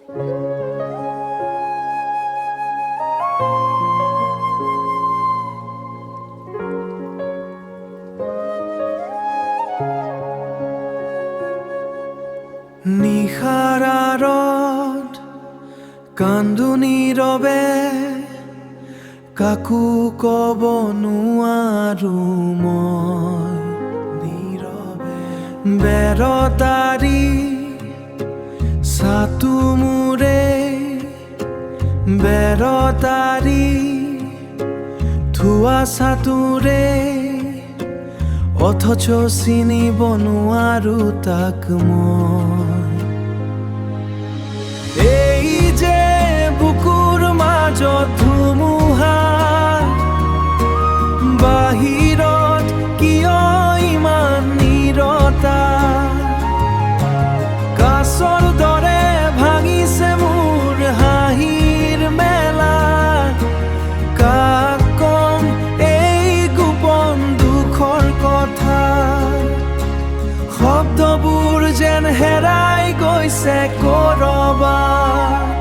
নিশাৰ আঁৰত কান্দো নীৰৱে, কাকো ক'ব নোৱাৰো মই নীৰৱে। বেৰতাৰি ছাটো মোৰে, বেৰতাৰি ধোৱা ছাটোৰে, অথচ চিনিব নোৱাৰো তাক মই। এই যে বুকুৰ মাজত ধুমুহা, বাহিৰত কিয় ইমান নীৰতা, কাছৰ দৰে ভাঙিছে মোৰ হাঁহিৰ মেলা। কাক কম এই গোপন দুখৰ কথা, শব্দবোৰ যেন হেৰাই গৈছে ক'ৰবাত।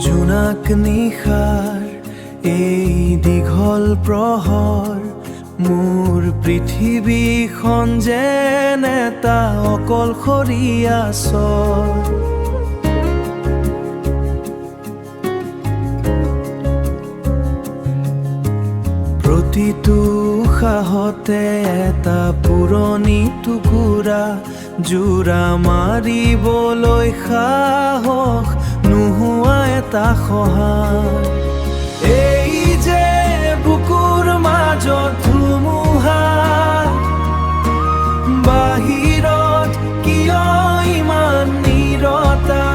জোনাক নিশাৰ এই দীঘল প্ৰহৰ, মোৰ পৃথিৱীখন যেন এটা অকলশৰীয়া চৰ। প্ৰতিটো উশাহতে এটা পুৰণি টুকুৰা, জোৰা মাৰিবলৈ সাহস নোহোৱা এটা সহায়। এই যে বুকুৰ মাজত ধুমুহা, বাহিৰত কিয় ইমান নীৰতা,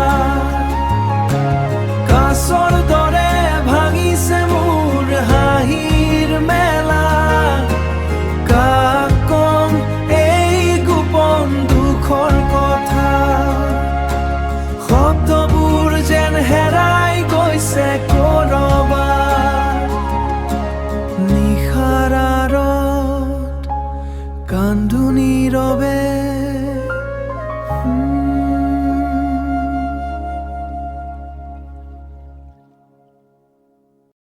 কাছৰ দৰে ভাঙিছে মোৰ হাঁহিৰ মেলা। কাক কম এই গোপন দুখৰ কথা, শব্দবোৰ যেন হেৰাই গৈছে ক'ৰবাত। নিশাৰ আঁৰত কান্দো নীৰৱে।